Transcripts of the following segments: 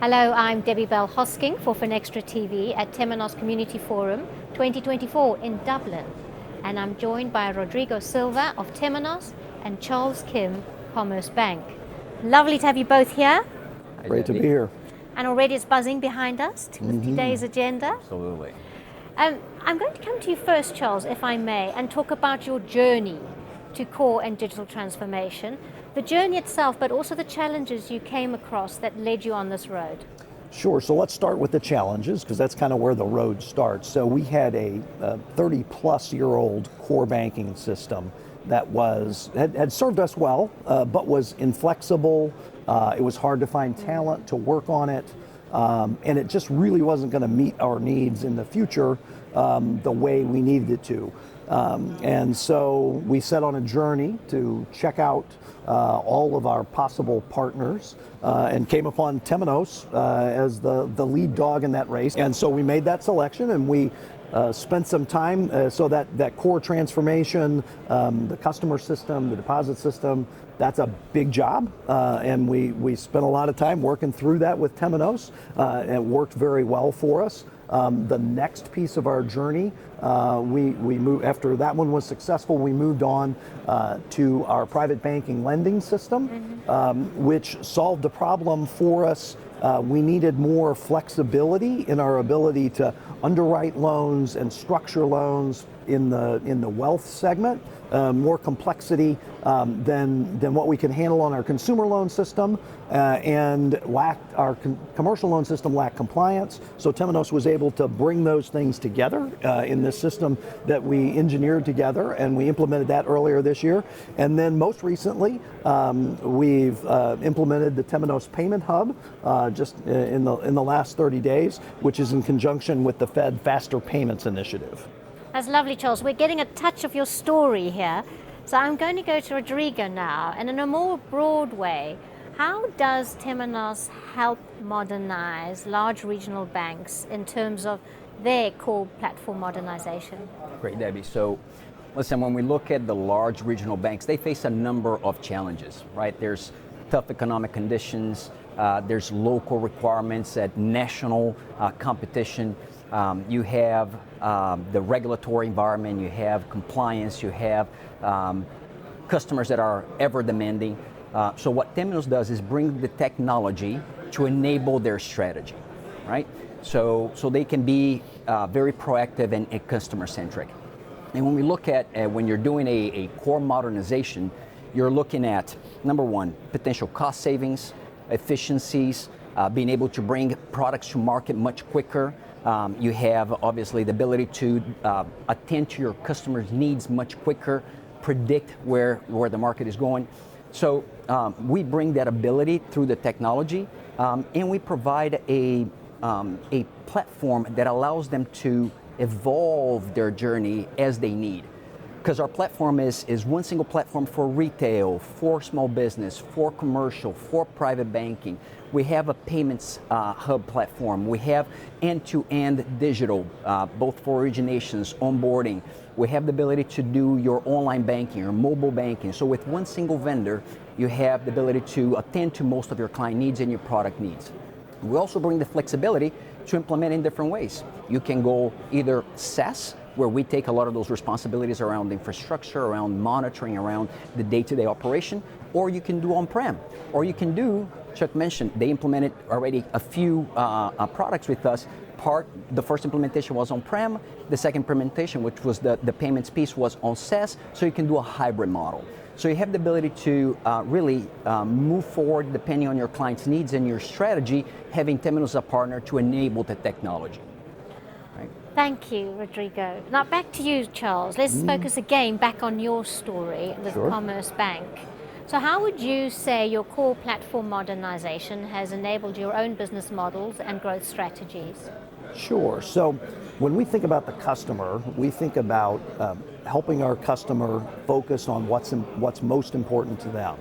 Hello, I'm Debbie Bell Hosking for FinextraTV at Temenos Community Forum 2024 in Dublin. And I'm joined by Rodrigo Silva of Temenos and Charles Kim, Commerce Bank. Lovely to have you both here. Great to be here. And already it's buzzing behind us with today's agenda. Absolutely. I'm going to come to you first, Charles, if I may, and talk about your journey to core and digital transformation. The journey itself, but also the challenges you came across that led you on this road. Sure, so let's start with the challenges, because that's kind of where the road starts. So we had a 30-plus-year-old core banking system that had served us well, but was inflexible. It was hard to find talent to work on it, and it just really wasn't going to meet our needs in the future the way we needed it to. And so we set on a journey to check out all of our possible partners and came upon Temenos as the lead dog in that race. And so we made that selection, and we spent some time so that core transformation, the customer system, the deposit system, that's a big job. And we spent a lot of time working through that with Temenos, and it worked very well for us. The next piece of our journey, we moved, after that one was successful, we moved on to our private banking lending system, which solved a problem for us. We needed more flexibility in our ability to underwrite loans and structure loans in the wealth segment, more complexity than what we can handle on our consumer loan system, and our commercial loan system lacked compliance. So Temenos was able to bring those things together in this system that we engineered together, and we implemented that earlier this year. And then most recently, we've implemented the Temenos Payment Hub just in the last 30 days, which is in conjunction with the Fed Faster Payments Initiative. That's lovely, Charles. We're getting a touch of your story here. So I'm going to go to Rodrigo now, and in a more broad way, how does Temenos help modernize large regional banks in terms of their core platform modernization? Great, Debbie. So listen, when we look at the large regional banks, they face a number of challenges, right? There's tough economic conditions, there's local requirements at national competition. You have the regulatory environment, you have compliance, you have customers that are ever demanding. So what Temenos does is bring the technology to enable their strategy, right? So they can be very proactive and customer centric. And when we look at when you're doing a core modernization, you're looking at, number one, potential cost savings, efficiencies, being able to bring products to market much quicker. You have obviously the ability to attend to your customers' needs much quicker, predict where the market is going. So we bring that ability through the technology, and we provide a platform that allows them to evolve their journey as they need. Because our platform is one single platform for retail, for small business, for commercial, for private banking. We have a payments hub platform. We have end-to-end digital, both for originations, onboarding. We have the ability to do your online banking or mobile banking. So with one single vendor, you have the ability to attend to most of your client needs and your product needs. We also bring the flexibility to implement in different ways. You can go either SaaS, where we take a lot of those responsibilities around infrastructure, around monitoring, around the day-to-day operation, or you can do on-prem, or you can do, Chuck mentioned, they implemented already a few products with us. The first implementation was on-prem, the second implementation, which was the payments piece, was on SaaS, so you can do a hybrid model. So you have the ability to really move forward depending on your client's needs and your strategy, having Temenos as a partner to enable the technology. Thank you, Rodrigo. Now back to you, Charles. Let's focus again back on your story with Commerce Bank. So how would you say your core platform modernization has enabled your own business models and growth strategies? Sure. So when we think about the customer, we think about helping our customer focus on what's most important to them.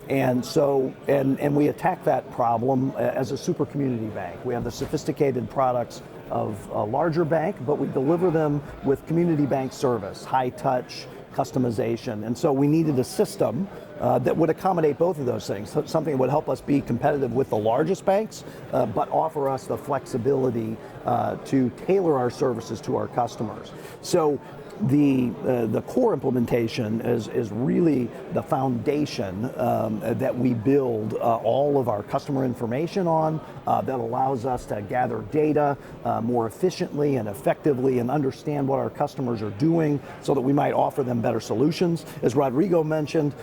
And so, and we attack that problem as a super community bank. We have the sophisticated products of a larger bank, but we deliver them with community bank service, high touch, customization. And so we needed a system that would accommodate both of those things. So something that would help us be competitive with the largest banks, but offer us the flexibility to tailor our services to our customers. So the core implementation is really the foundation that we build all of our customer information on, that allows us to gather data more efficiently and effectively and understand what our customers are doing so that we might offer them better solutions. As Rodrigo mentioned,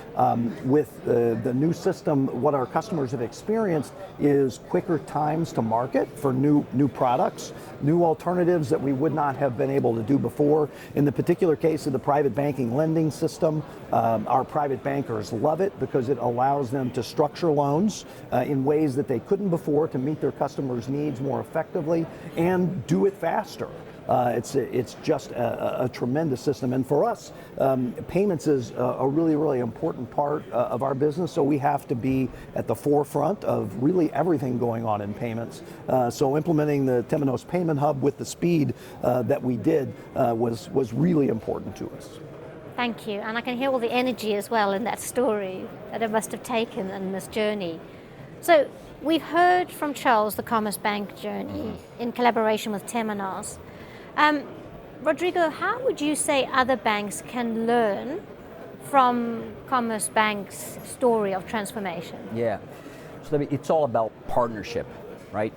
with the new system, what our customers have experienced is quicker times to market for new products, new alternatives that we would not have been able to do before. In the particular case of the private banking lending system, our private bankers love it because it allows them to structure loans in ways that they couldn't before to meet their customers' needs more effectively and do it faster. It's just a tremendous system, and for us, payments is a really important part of our business. So we have to be at the forefront of really everything going on in payments. So implementing the Temenos Payment Hub with the speed that we did was really important to us. Thank you, and I can hear all the energy as well in that story that it must have taken in this journey. So we've heard from Charles the Commerce Bank journey in collaboration with Temenos. Rodrigo, how would you say other banks can learn from Commerce Bank's story of transformation? Yeah, so it's all about partnership, right?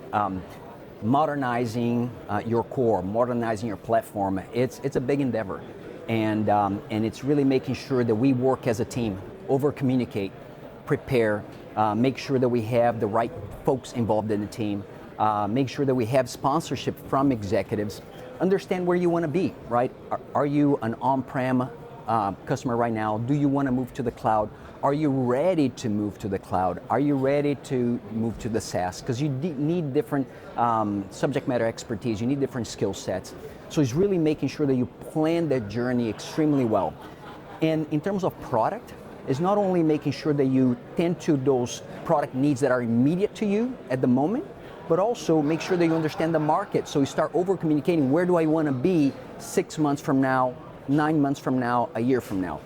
Modernizing your core, modernizing your platform, it's a big endeavor. And it's really making sure that we work as a team, over-communicate, prepare, make sure that we have the right folks involved in the team, make sure that we have sponsorship from executives, understand where you want to be, right? Are you an on-prem customer right now? Do you want to move to the cloud? Are you ready to move to the cloud? Are you ready to move to the SaaS? Because you need different subject matter expertise, you need different skill sets. So it's really making sure that you plan that journey extremely well. And in terms of product, it's not only making sure that you tend to those product needs that are immediate to you at the moment, but also make sure that you understand the market. So you start over communicating, where do I want to be 6 months from now, 9 months from now, a year from now.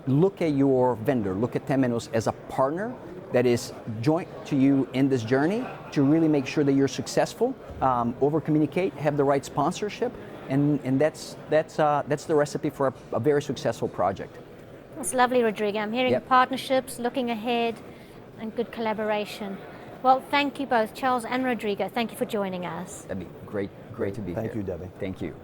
Look at your vendor, look at Temenos as a partner that is joint to you in this journey to really make sure that you're successful, over communicate, have the right sponsorship, and that's the recipe for a very successful project. That's lovely, Rodrigo. I'm hearing partnerships, looking ahead, and good collaboration. Well, thank you both, Charles and Rodrigo. Thank you for joining us. That'd be great to be here. Thank you, Debbie. Thank you.